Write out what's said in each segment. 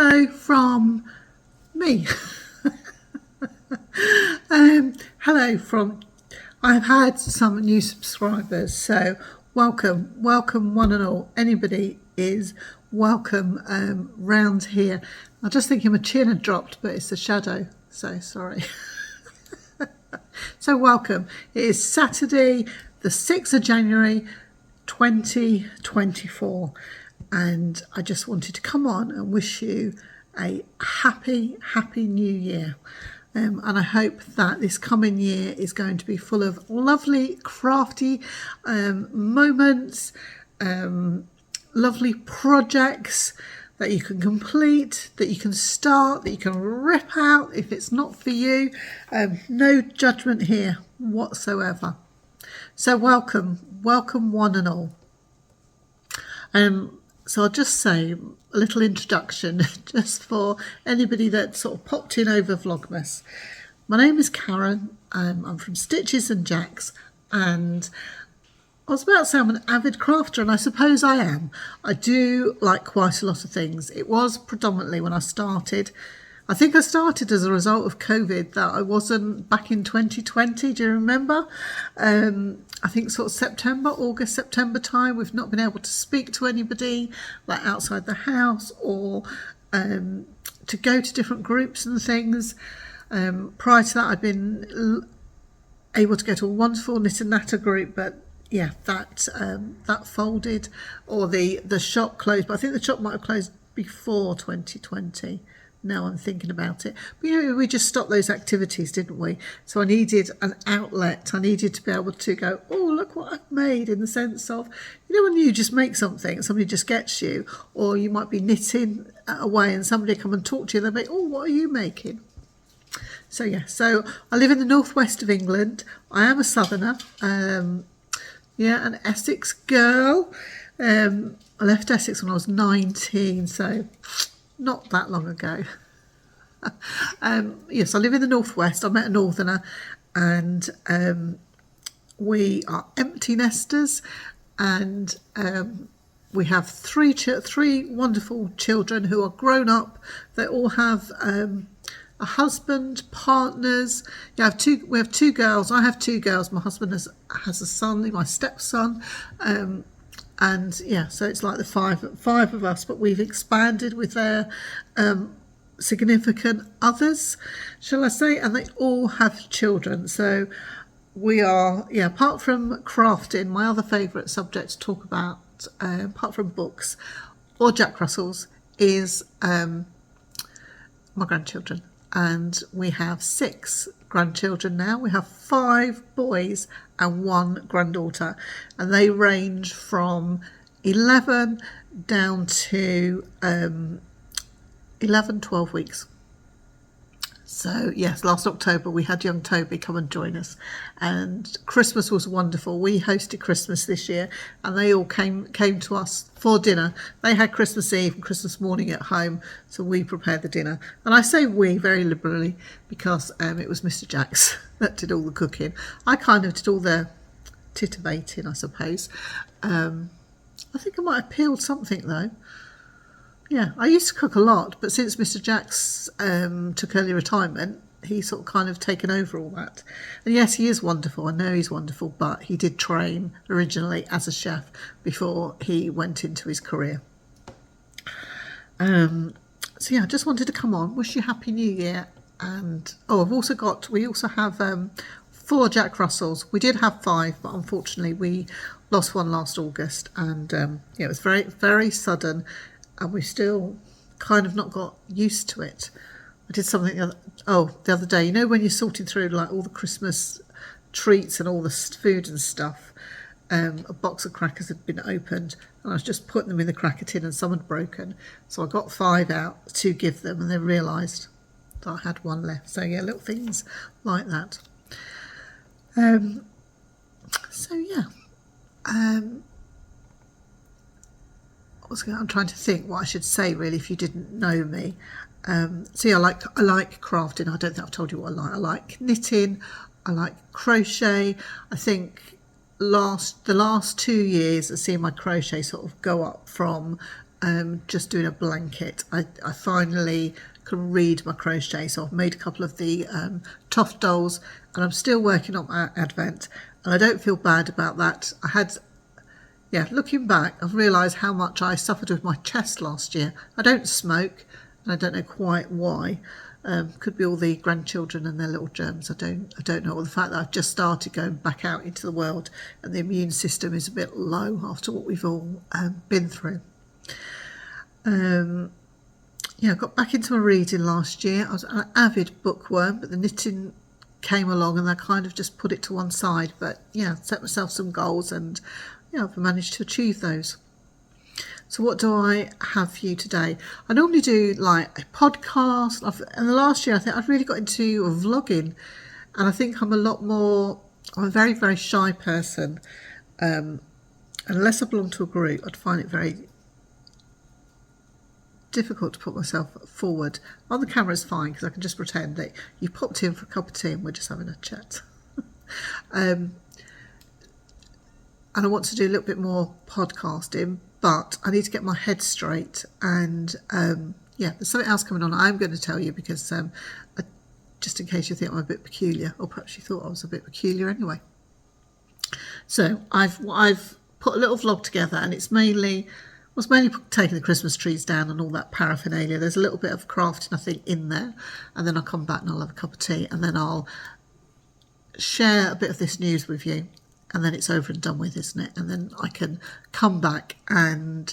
hello from me. Hello from, I've had some new subscribers, so welcome one and all. Anybody is welcome round here. I just think my chin had dropped, but it's a shadow, so sorry. So welcome. It is Saturday the 6th of January 2024, and I just wanted to come on and wish you a happy new year. And I hope that this coming year is going to be full of lovely, crafty moments, lovely projects that you can complete, that you can start, that you can rip out if it's not for you. No judgment here whatsoever. So welcome one and all. So I'll just say a little introduction just for anybody that sort of popped in over Vlogmas. My name is Karen. I'm from Stitches and Jacks, and I was about to say I'm an avid crafter, and I suppose I am. I do like quite a lot of things. It was predominantly when I started. I think I started as a result of COVID, that I wasn't back in 2020. Do you remember? I think sort of August, September time, we've not been able to speak to anybody like outside the house or to go to different groups and things. Prior to that, I'd been able to go to a wonderful knit and natter group, but yeah, that folded, or the shop closed. But I think the shop might have closed before 2020. Now I'm thinking about it. But we just stopped those activities, didn't we? So I needed an outlet. I needed to be able to go, oh, look what I've made, in the sense of, when you just make something and somebody just gets you, or you might be knitting away and somebody come and talk to you, they'll be, oh, what are you making? So yeah, so I live in the northwest of England. I am a southerner, an Essex girl. I left Essex when I was 19, so not that long ago. Yes, I live in the northwest. I met a northerner, and we are empty nesters, and we have three wonderful children who are grown up. They all have a husband, partners. We have two girls. I have two girls. My husband has a son, my stepson. And yeah, so it's like the five of us, but we've expanded with their significant others, shall I say, and they all have children. So we are, apart from crafting, my other favourite subject to talk about, apart from books or Jack Russells, is my grandchildren. And we have 6 grandchildren now. We have 5 boys and 1 granddaughter, and they range from 11 down to 12 weeks. So yes, last October we had young Toby come and join us, and Christmas was wonderful. We hosted Christmas this year, and they all came to us for dinner. They had Christmas Eve and Christmas morning at home, so we prepared the dinner. And I say we very liberally, because it was Mr. Jacks that did all the cooking. I kind of did all the titivating, I suppose. I think I might have peeled something though. Yeah, I used to cook a lot, but since Mr. Jacks took early retirement, he's sort of kind of taken over all that. And yes, he is wonderful. I know he's wonderful, but he did train originally as a chef before he went into his career. So yeah, I just wanted to come on, wish you Happy New Year. And we also have 4 Jack Russells. We did have 5, but unfortunately we lost one last August, and it was very, very sudden. And we've still kind of not got used to it. I did something the other day. When you're sorting through like all the Christmas treats and all the food and stuff, a box of crackers had been opened, and I was just putting them in the cracker tin, and some had broken. So I got 5 out to give them, and they realised that I had 1 left. So yeah, little things like that. I'm trying to think what I should say really if you didn't know me. I like crafting. I don't think I've told you what I like. I like knitting. I like crochet. I think the last 2 years I've seen my crochet sort of go up from just doing a blanket. I finally can read my crochet, so I've made a couple of the Toft dolls, and I'm still working on my advent, and I don't feel bad about that. Looking back, I've realised how much I suffered with my chest last year. I don't smoke, and I don't know quite why. Could be all the grandchildren and their little germs. I don't know. Or the fact that I've just started going back out into the world, and the immune system is a bit low after what we've all been through. I got back into my reading last year. I was an avid bookworm, but the knitting came along and I kind of just put it to one side. But set myself some goals, and I've managed to achieve those. So what do I have for you today? I normally do like a podcast. In the last year, I think I've really got into vlogging, and I think I'm a very, very shy person. Unless I belong to a group, I'd find it very difficult to put myself forward. On the camera is fine because I can just pretend that you popped in for a cup of tea and we're just having a chat. And I want to do a little bit more podcasting, but I need to get my head straight. And there's something else coming on I'm going to tell you, because just in case you think I'm a bit peculiar, or perhaps you thought I was a bit peculiar anyway. So I've put a little vlog together, and it's mainly taking the Christmas trees down and all that paraphernalia. There's a little bit of crafting, I think, in there, and then I'll come back and I'll have a cup of tea, and then I'll share a bit of this news with you, and then it's over and done with, isn't it? And then I can come back, and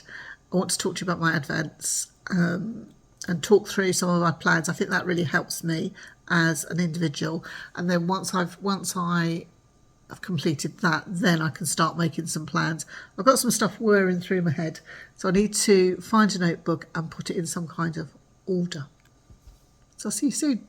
I want to talk to you about my advents and talk through some of my plans. I think that really helps me as an individual, and then once I've completed that, then I can start making some plans. I've got some stuff whirring through my head, so I need to find a notebook and put it in some kind of order. So I'll see you soon.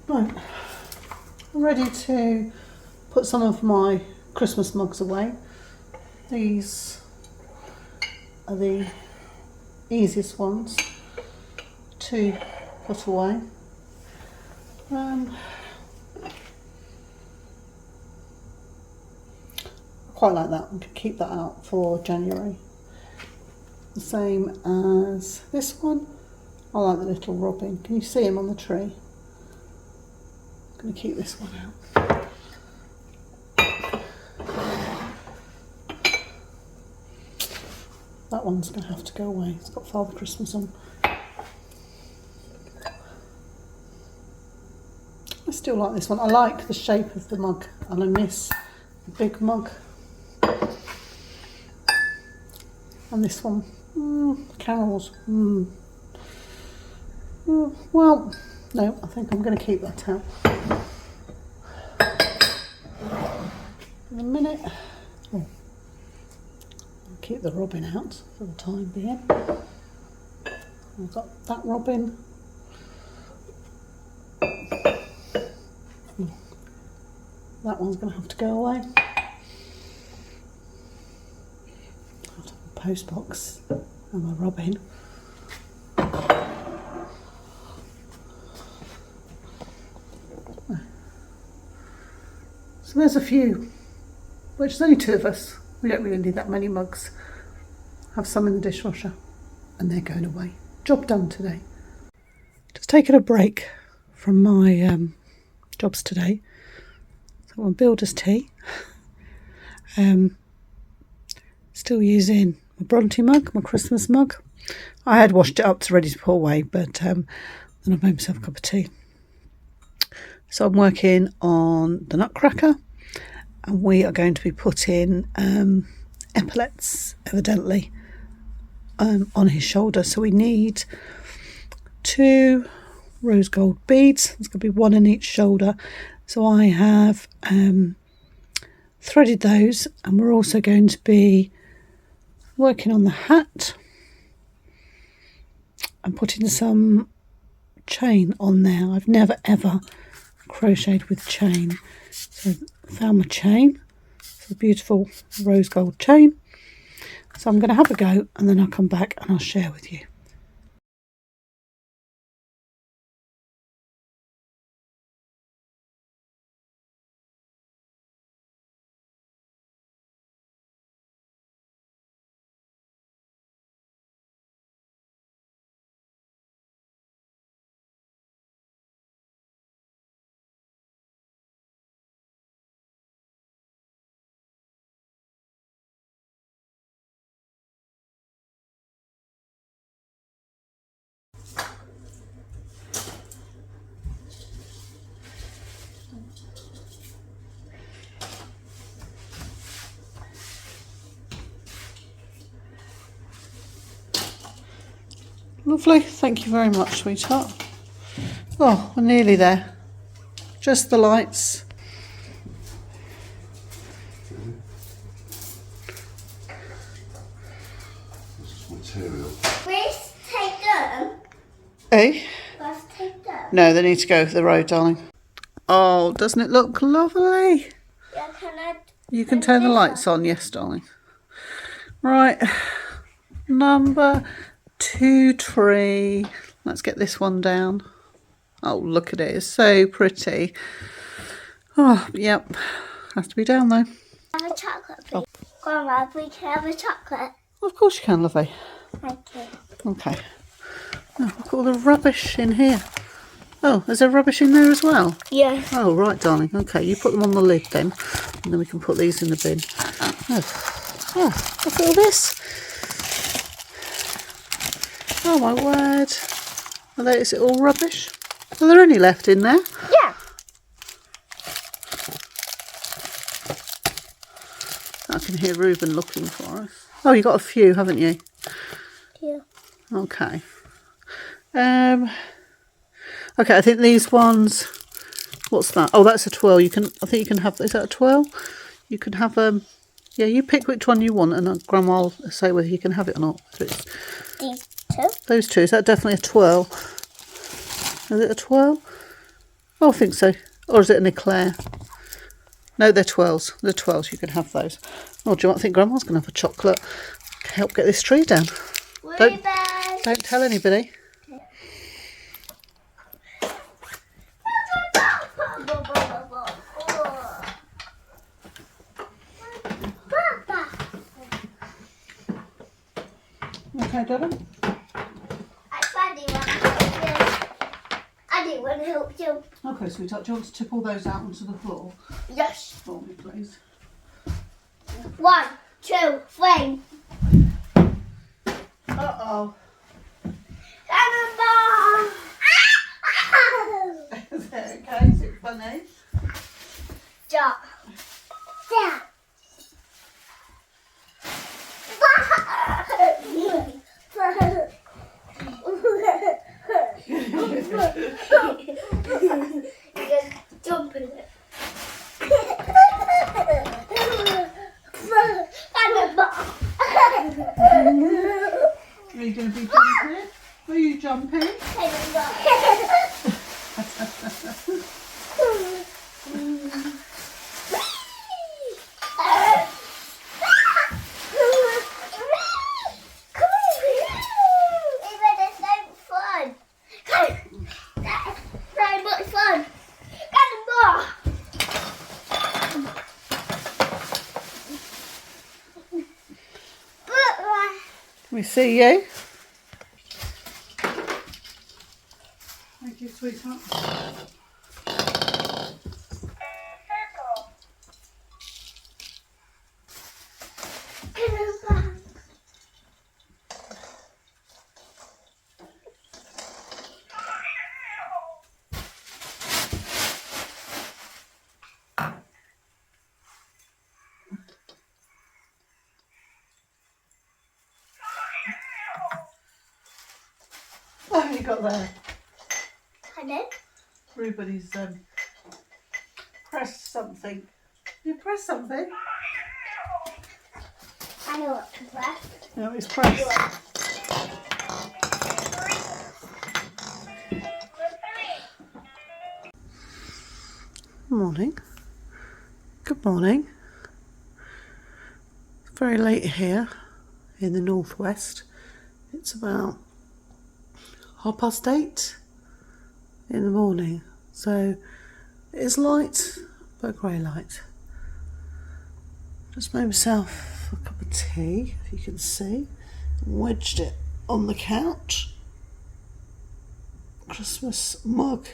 Right, I'm ready to put some of my Christmas mugs away. These are the easiest ones to put away. I quite like that. I could keep that out for January. The same as this one. I like the little robin. Can you see him on the tree? I'm going to keep this one out. That one's going to have to go away. It's got Father Christmas on. I still like this one. I like the shape of the mug, and I miss the big mug. And this one, carols. Well, no, I think I'm going to keep that out. In a minute, I'll keep the robin out for the time being. I've got that robin. That one's going to have to go away. I'll have a post box and my robin. So there's a few, which is only 2 of us. We don't really need that many mugs. Have some in the dishwasher and they're going away. Job done today. Just taking a break from my jobs today. So I'm on builder's tea. Still using my Bronte mug, my Christmas mug. I had washed it up to ready to pour away, but then I made myself a cup of tea. So I'm working on the Nutcracker, and we are going to be putting epaulets, evidently, on his shoulder. So we need 2 rose gold beads. There's going to be 1 in each shoulder. So I have threaded those, and we're also going to be working on the hat and putting some chain on there. I've never ever crocheted with chain, so I found my chain. It's a beautiful rose gold chain. So I'm going to have a go and then I'll come back and I'll share with you. Lovely, thank you very much, sweetheart. Oh, we're nearly there. Just the lights. Material. Let's take them. Eh? Let's take them. No, they need to go over the road, darling. Oh, doesn't it look lovely? Yeah, can I? You can turn the lights on, yes, darling. Right, number 2 tree. Let's get this one down. Oh, look at it, it's so pretty. Oh, yep, has to be down though. Have a chocolate, please. Grandma, we can have a chocolate. Of course you can, lovely. Thank you. Okay. Oh, look at all the rubbish in here. Oh, is there rubbish in there as well? Yeah. Oh, right, darling. Okay, you put them on the lid then, and then we can put these in the bin. Oh, look at all this. Oh, my word. Is it all rubbish? Are there any left in there? Yeah. I can hear Reuben looking for us. Oh, you got a few, haven't you? Yeah. Okay. Okay, I think these ones. What's that? Oh, that's a twirl. I think you can have. Is that a twirl? You can have yeah, you pick which one you want, and Grandma will say whether you can have it or not. So it's These 2. those 2. Is that definitely a twirl? Is it a twirl? Oh, I think so. Or is it an eclair? No, they're twirls. They're twirls. You can have those. Oh, do you want to think Grandma's going to have a chocolate? Help get this tree down. Don't tell anybody. Okay, darling. I didn't want to help you. Okay, sweetheart. Do you want to tip all those out onto the floor Yes. for me, please? 1, 2, 3. Uh-oh. Cannonball! Is it okay? Is it funny? Stop. Stop. You just jump in it. Cannonball! Are you going to be jumping? Are you jumping? see you. Thank you, sweetheart. What have you got there? Hello? Everybody's pressed something. You pressed something? I know what to press. No, it's pressed. Morning. Good morning. It's very late here in the northwest. It's about 8:30 in the morning. So it's light, but grey light. Just made myself a cup of tea, if you can see. Wedged it on the couch. Christmas mug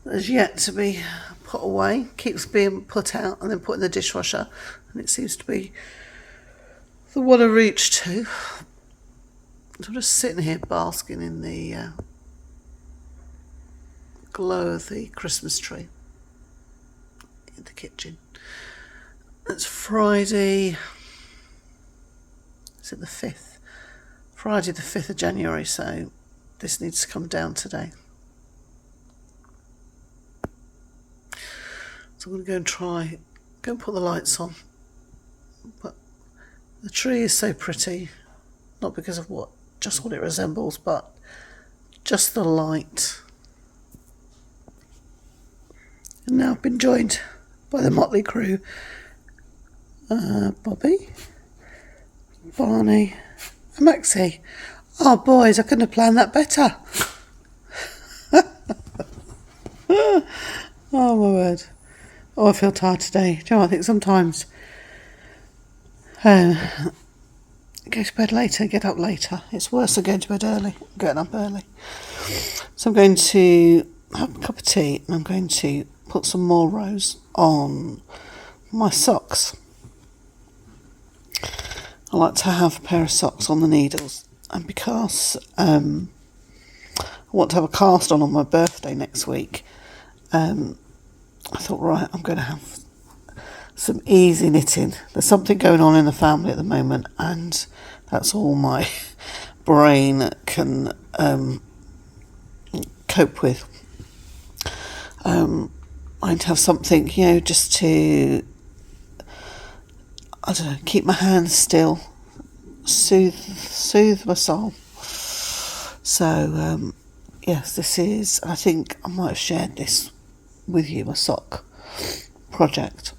that is yet to be put away. Keeps being put out and then put in the dishwasher. And it seems to be the one I reach to. So I'm just sitting here basking in the glow of the Christmas tree in the kitchen. It's Friday, is it the 5th? Friday the 5th of January, so this needs to come down today. So I'm going to go and put the lights on. But the tree is so pretty, not because of just what it resembles, but just the light. And now I've been joined by the motley crew. Bobby, Barney and Maxie. Oh boys, I couldn't have planned that better. Oh my word. Oh, I feel tired today. Do you know what? I think sometimes go to bed later, get up later. It's worse than going to bed early, getting up early. So I'm going to have a cup of tea and I'm going to put some more rows on my socks. I like to have a pair of socks on the needles, and because I want to have a cast on my birthday next week, I thought, right, I'm going to have some easy knitting. There's something going on in the family at the moment, and that's all my brain can cope with. I need to have something, just to, I don't know, keep my hands still, soothe my soul. So, yes, this is, I think I might have shared this with you, my sock project.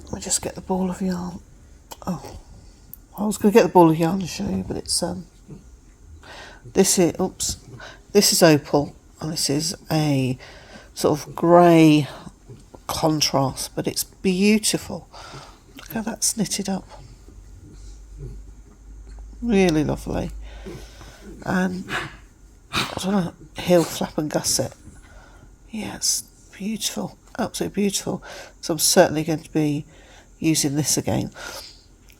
Let me just get the ball of yarn. Oh, I was going to get the ball of yarn to show you, but it's, this is opal, and this is a sort of grey contrast, but it's beautiful. Look how that's knitted up. Really lovely. And I don't know, heel, flap and gusset. Yeah, it's beautiful, absolutely beautiful. So I'm certainly going to be using this again.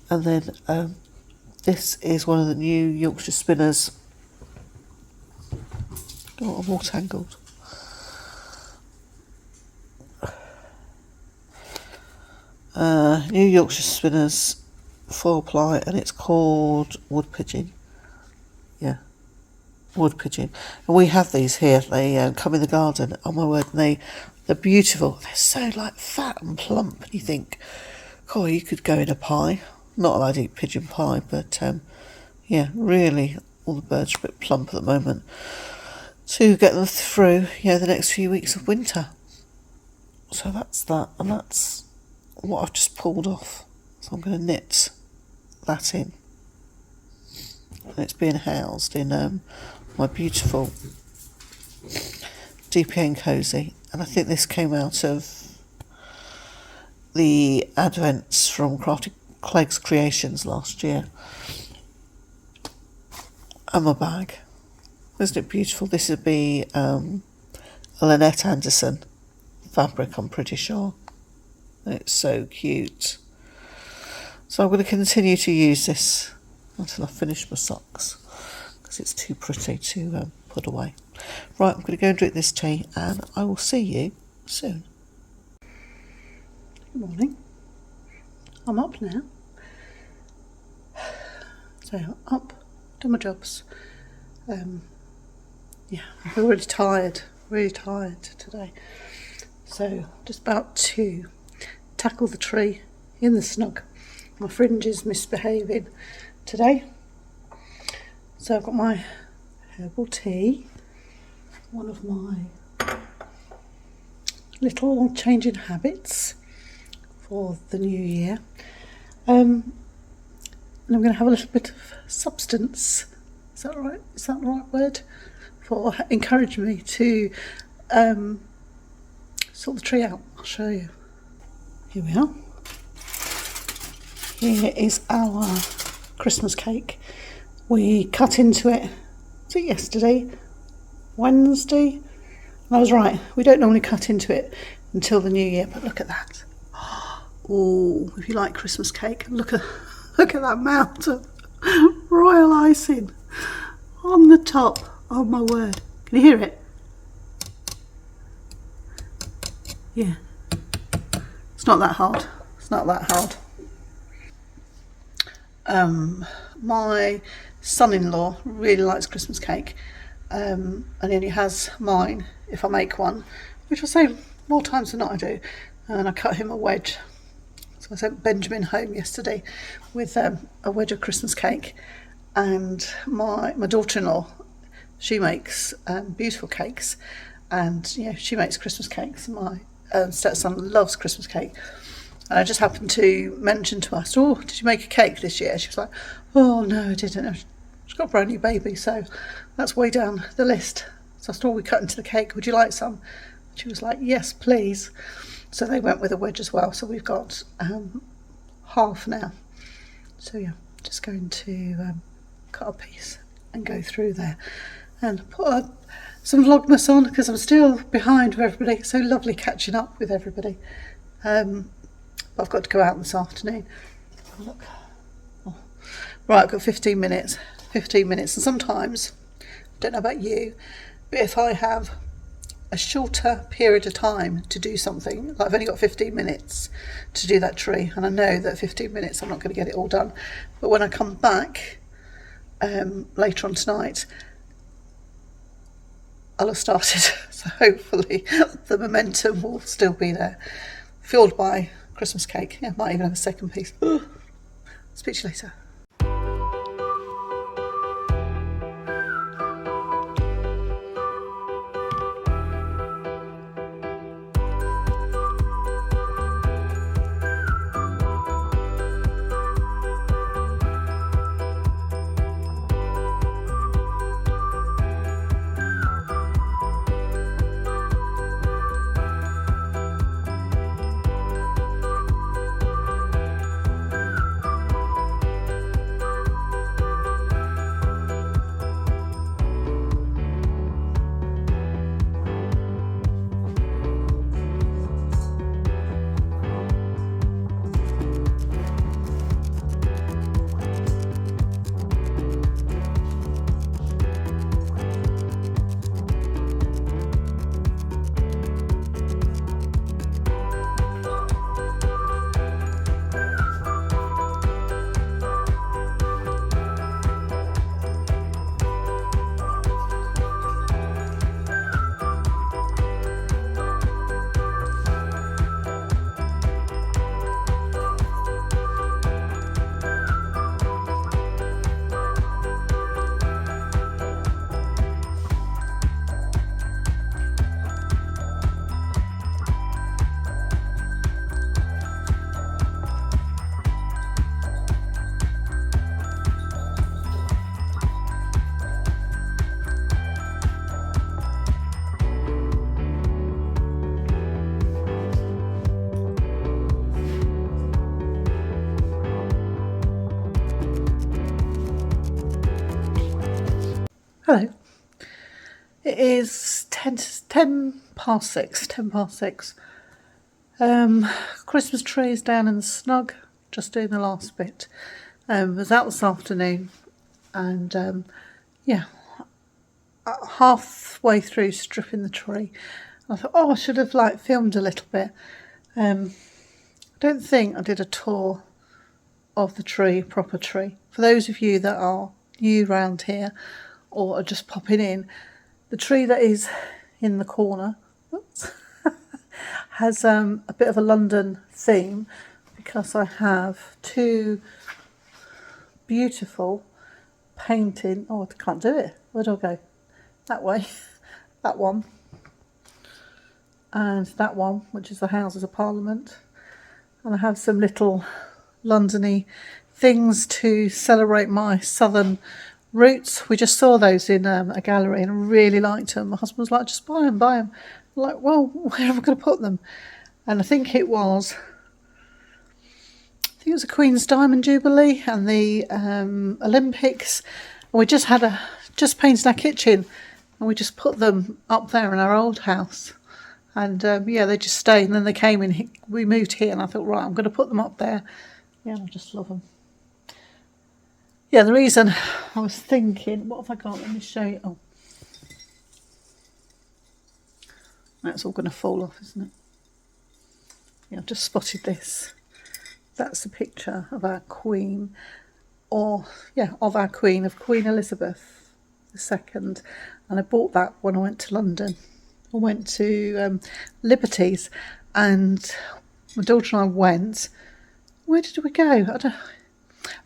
And then this is one of the new Yorkshire spinners. Oh, I'm all tangled. New Yorkshire spinners 4-ply, and it's called wood pigeon. Yeah, wood pigeon. And we have these here. They come in the garden. Oh my word, they're beautiful. They're so like fat and plump. And you think, oh, you could go in a pie. Not that I'd eat pigeon pie, but yeah, really, all the birds are a bit plump at the moment. To get them through, the next few weeks of winter. So that's that, and that's what I've just pulled off. So I'm going to knit that in. And it's being housed in my beautiful DPN Cozy. And I think this came out of the advents from Crafty Clegg's Creations last year. And my bag. Isn't it beautiful? This would be a Lynette Anderson fabric, I'm pretty sure. It's so cute. So I'm going to continue to use this until I finish my socks, because it's too pretty to put away. Right, I'm going to go and drink this tea, and I will see you soon. Good morning. I'm up now. So up, done my jobs. I'm really tired today. So just about to tackle the tree in the snug. My fringe is misbehaving today. So I've got my herbal tea, one of my little change in habits for the new year. And I'm going to have a little bit of substance. Is that right? Is that the right word? For encouraging me to sort the tree out. I'll show you. Here we are. Here is our Christmas cake. We cut into it, was it yesterday? Wednesday? And I was right, we don't normally cut into it until the new year, but look at that. Oh, if you like Christmas cake, look at that amount of royal icing on the top. Oh my word. Can you hear it? Yeah. It's not that hard. My son-in-law really likes Christmas cake, and he only has mine if I make one, which I say more times than not I do, and I cut him a wedge. So I sent Benjamin home yesterday with a wedge of Christmas cake, and my daughter-in-law, she makes beautiful cakes, and she makes Christmas cakes. My stepson loves Christmas cake. And I just happened to mention to us, oh, did you make a cake this year? She was like, oh, no, I didn't. She's got a brand new baby, so that's way down the list. So I thought we cut into the cake. Would you like some? She was like, yes, please. So they went with a wedge as well. So we've got half now. So yeah, just going to cut a piece and go through there and put some Vlogmas on, because I'm still behind with everybody. It's so lovely catching up with everybody. But I've got to go out this afternoon. Oh, look. Oh. Right, I've got 15 minutes. And sometimes, I don't know about you, but if I have a shorter period of time to do something, like I've only got 15 minutes to do that tree, and I know that 15 minutes I'm not going to get it all done. But when I come back later on tonight, I'll have started. So hopefully the momentum will still be there. Fueled by Christmas cake. Yeah, might even have a second piece. Speak to you later. It is 10 past 6. Christmas tree is down in the snug, just doing the last bit. Was out this afternoon, and halfway through stripping the tree, I thought, I should have filmed a little bit. I don't think I did a tour of the tree, proper tree. For those of you that are new round here or are just popping in, the tree that is in the corner has a bit of a London theme, because I have two beautiful painting. I can't do it. Where do I go? That way. That one. And that one, which is the Houses of Parliament. And I have some little Londony things to celebrate my southern roots. We just saw those in a gallery and really liked them. My husband was like, just buy them. I'm like, well, where am I going to put them? And I think it was a Queen's Diamond Jubilee and the Olympics. And we just painted our kitchen, and we just put them up there in our old house. And they just stayed. And then they came in. We moved here, and I thought, right, I'm going to put them up there. Yeah, I just love them. Yeah, the reason I was thinking, what have I got? Let me show you. Oh, that's all going to fall off, isn't it? Yeah, I've just spotted this. That's a picture of our Queen, of Queen Elizabeth II. And I bought that when I went to London. I went to Liberties, and my daughter and I went. Where did we go? I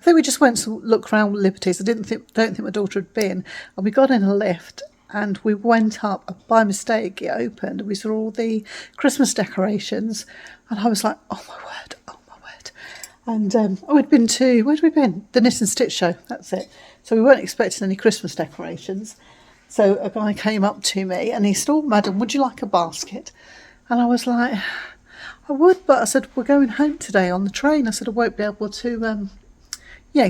think we just went to look around Liberties. Don't think my daughter had been. And we got in a lift and we went up. By mistake, it opened. And we saw all the Christmas decorations. And I was like, oh my word. And we'd been to, where had we been? The Knit and Stitch show, that's it. So we weren't expecting any Christmas decorations. So a guy came up to me and he said, oh, madam, would you like a basket? And I was like, I would, but I said, we're going home today on the train. I said, I won't be able to,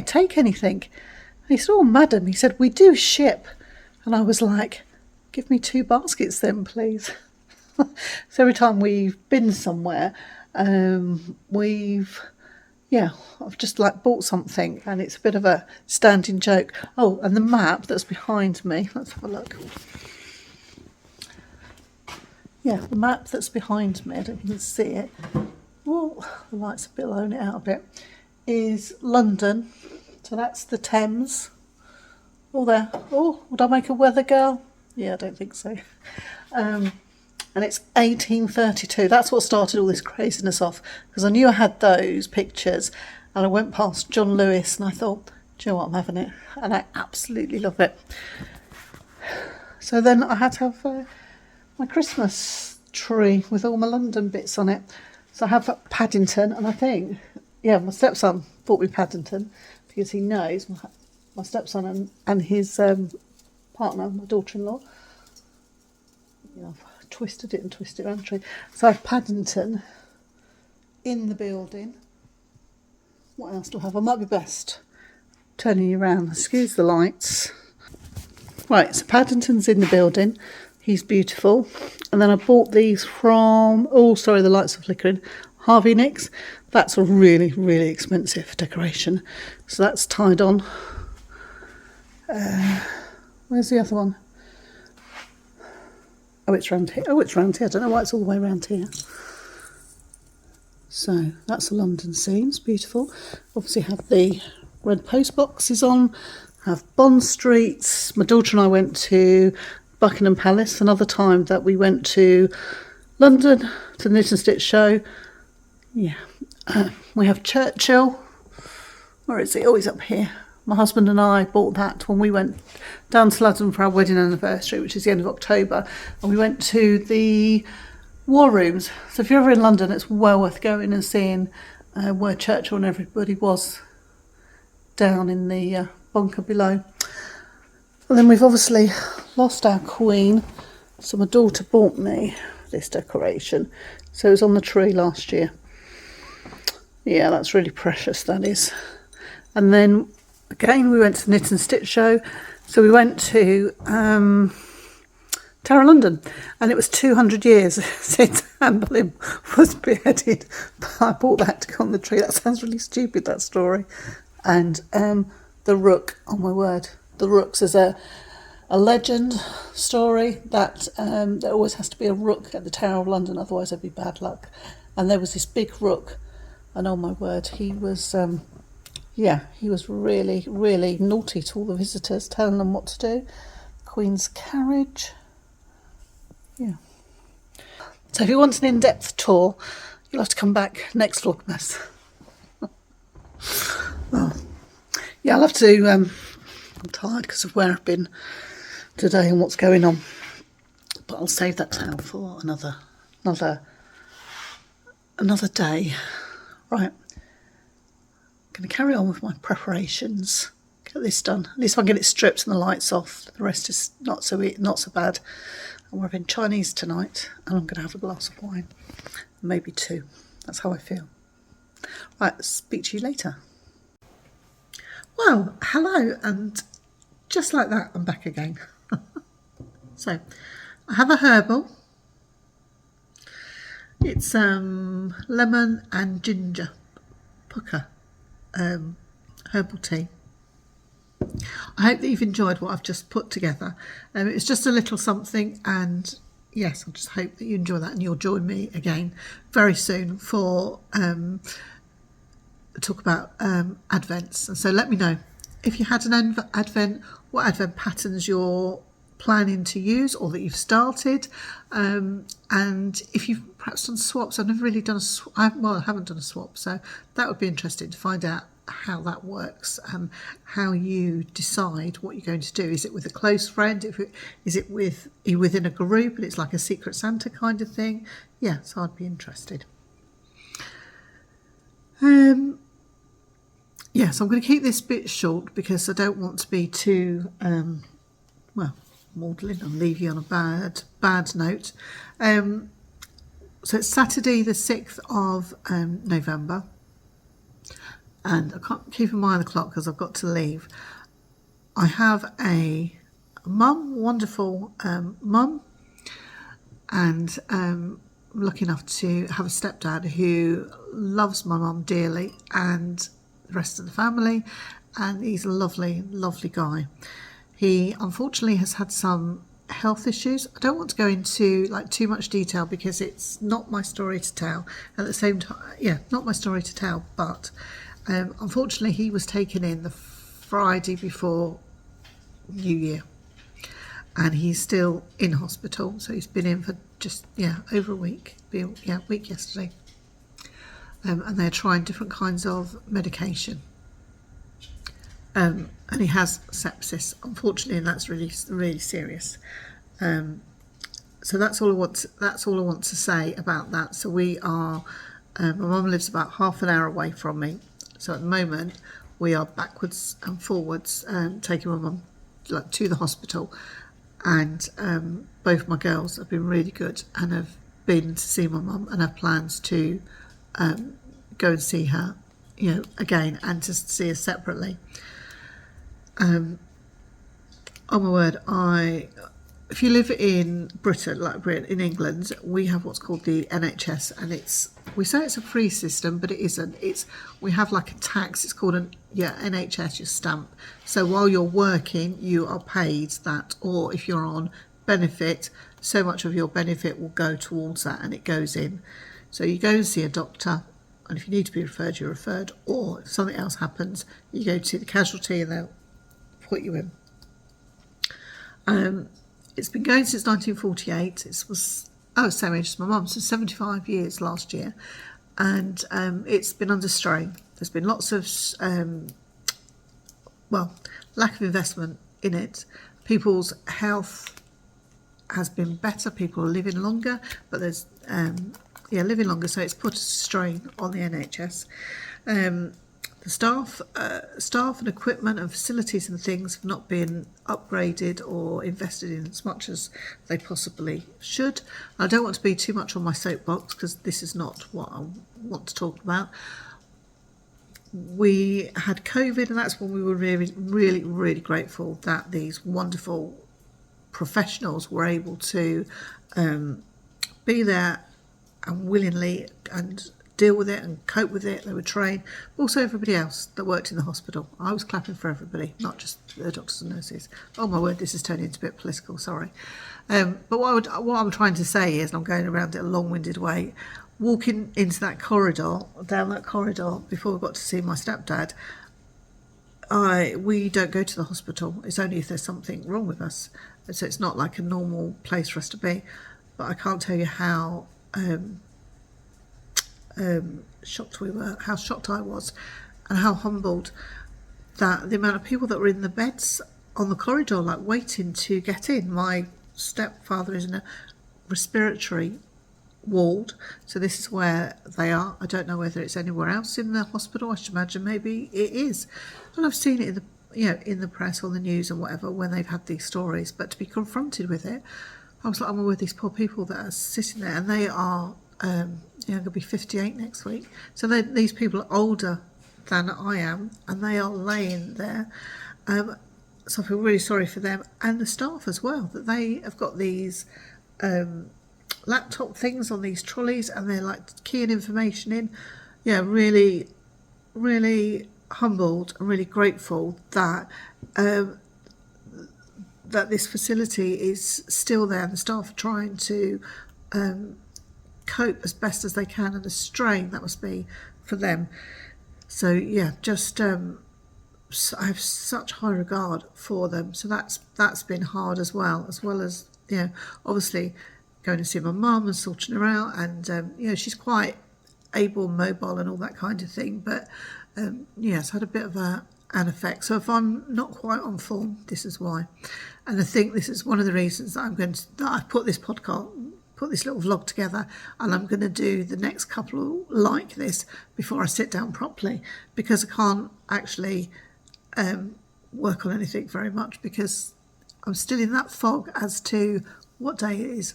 take anything. And he said, oh, madam, he said, we do ship. And I was like, give me 2 baskets then, please. So every time we've been somewhere, I've just bought something, and it's a bit of a standing joke. Oh, and the map that's behind me, let's have a look. Yeah, the map that's behind me, I don't know if you can see it. Oh, the light's a bit blowing it out a bit. Is London. So that's the Thames. Oh, there. Oh, would I make a weather girl? Yeah, I don't think so. And it's 1832. That's what started all this craziness off, because I knew I had those pictures, and I went past John Lewis and I thought, do you know what, I'm having it. And I absolutely love it. So then I had to have my Christmas tree with all my London bits on it. So I have Paddington, and I think, my stepson bought me Paddington because he knows my stepson and his partner, my daughter-in-law. I've twisted it around the tree. So I have Paddington in the building. What else do I have? I might be best turning you around. Excuse the lights. Right, so Paddington's in the building. He's beautiful. And then I bought these from, the lights are flickering, Harvey Nicks. That's a really, really expensive decoration. So that's tied on. Where's the other one? Oh, it's round here. I don't know why it's all the way around here. So that's the London scene. It's beautiful. Obviously have the red post boxes on. Have Bond Streets. My daughter and I went to Buckingham Palace. Another time that we went to London to the Knit and Stitch show. Yeah. We have Churchill. Where is it? Oh, he's up here. My husband and I bought that when we went down to London for our wedding anniversary, which is the end of October. And we went to the War Rooms. So if you're ever in London, it's well worth going and seeing where Churchill and everybody was down in the bunker below. And then we've obviously lost our Queen. So my daughter bought me this decoration. So it was on the tree last year. Yeah, that's really precious, that is. And then again, we went to the Knit and Stitch show. So we went to Tower of London, and it was 200 years since Anne Boleyn was beheaded. But I bought that to go on the tree. That sounds really stupid, that story. And the Rook, oh my word, the Rooks is a legend story that there always has to be a rook at the Tower of London, otherwise there'd be bad luck. And there was this big rook, and oh my word, he was he was really, really naughty to all the visitors, telling them what to do. Queen's carriage. Yeah. So if you want an in-depth tour, you'll have to come back next Vlogmas. Oh. Yeah, I'll have to, I'm tired because of where I've been today and what's going on. But I'll save that tale for another day. Right. I'm going to carry on with my preparations. Get this done. At least if I get it stripped and the lights off, the rest is not so bad. And we're having Chinese tonight, and I'm going to have a glass of wine, maybe two. That's how I feel. Right, speak to you later. Well, hello, and just like that, I'm back again. So, I have a herbal. It's lemon and ginger pucker herbal tea. I hope that you've enjoyed what I've just put together. It's just a little something, and yes, I just hope that you enjoy that, and you'll join me again very soon for talk about Advents. And so let me know if you had an Advent, what Advent patterns you're planning to use or that you've started, and if you've perhaps done swaps. I've never really done I haven't done a swap, so that would be interesting to find out how that works, how you decide what you're going to do. Is it with a close friend? Is it are you within a group and it's like a Secret Santa kind of thing? Yeah, so I'd be interested. Yeah, so I'm going to keep this bit short because I don't want to be too maudlin and leave you on a bad note. So it's Saturday the 6th of November. And I can't keep an eye on the clock because I've got to leave. I have a wonderful mum, and I'm lucky enough to have a stepdad who loves my mum dearly, and the rest of the family, and he's a lovely, lovely guy. He unfortunately has had some health issues. I don't want to go into too much detail because it's not my story to tell. At the same time, not my story to tell, but unfortunately, he was taken in the Friday before New Year, and he's still in hospital. So he's been in for just over a week. Week yesterday, and they're trying different kinds of medication. And he has sepsis, unfortunately, and that's really, really serious. So that's all I want to say about that. So we are. My mum lives about half an hour away from me. So at the moment, we are backwards and forwards taking my mum to the hospital, and both my girls have been really good and have been to see my mum and have plans to go and see her, again, and to see her separately. Oh my word! If you live in Britain, in England, we have what's called the NHS, and we say it's a free system, but it isn't. We have like a tax. It's called NHS, your stamp. So while you're working, you are paid that, or if you're on benefit, so much of your benefit will go towards that, and it goes in. So you go and see a doctor, and if you need to be referred, you're referred, or if something else happens, you go to the casualty and they'll put you in. It's been going since 1948. Same age as my mum, so 75 years last year, and it's been under strain. There's been lots of lack of investment in it. People's health has been better. People are living longer, but there's living longer, so it's put a strain on the NHS. The staff and equipment and facilities and things have not been upgraded or invested in as much as they possibly should. I don't want to be too much on my soapbox because this is not what I want to talk about. We had COVID, and that's when we were really, really, really grateful that these wonderful professionals were able to be there and willingly and deal with it and cope with it. They were trained. Also everybody else that worked in the hospital. I was clapping for everybody, not just the doctors and nurses. Oh my word, this is turning into a bit political, sorry. But what I'm trying to say is, and I'm going around it a long-winded way, walking into that corridor, down that corridor, before we got to see my stepdad, we don't go to the hospital. It's only if there's something wrong with us. So it's not like a normal place for us to be. But I can't tell you how shocked we were, how shocked I was, and how humbled that the amount of people that were in the beds on the corridor, like waiting to get in. My stepfather is in a respiratory ward, so this is where they are. I don't know whether it's anywhere else in the hospital. I should imagine maybe it is, and I've seen it in the in the press or the news and whatever when they've had these stories. But to be confronted with it, I was like, I'm with these poor people that are sitting there, and they are going to be 58 next week. So these people are older than I am, and they are laying there. So I feel really sorry for them and the staff as well, that they have got these laptop things on these trolleys, and they're like keying information in. Yeah, really, really humbled and really grateful that that this facility is still there, and the staff are trying to cope as best as they can, and the strain that must be for them. So yeah, just I have such high regard for them. So that's been hard as well as obviously going to see my mum and sorting her out, and she's quite able, mobile, and all that kind of thing. But it's had a bit of an effect. So if I'm not quite on form, this is why. And I think this is one of the reasons that I've put this little vlog together, and I'm going to do the next couple like this before I sit down properly, because I can't actually work on anything very much because I'm still in that fog as to what day it is.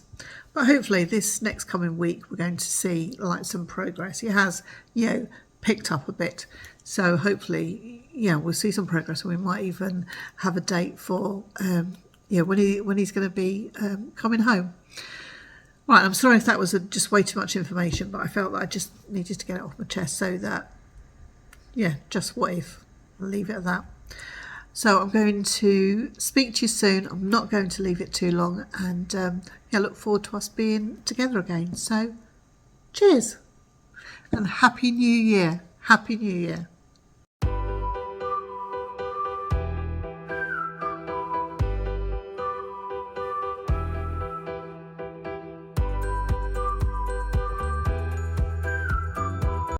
But hopefully this next coming week we're going to see like some progress. It has picked up a bit, so hopefully we'll see some progress, and we might even have a date for when he's going to be coming home. Right, I'm sorry if that was just way too much information, but I felt that I just needed to get it off my chest, so that just what if, I'll leave it at that. So I'm going to speak to you soon. I'm not going to leave it too long, and I look forward to us being together again. So cheers and Happy New Year. Happy New Year.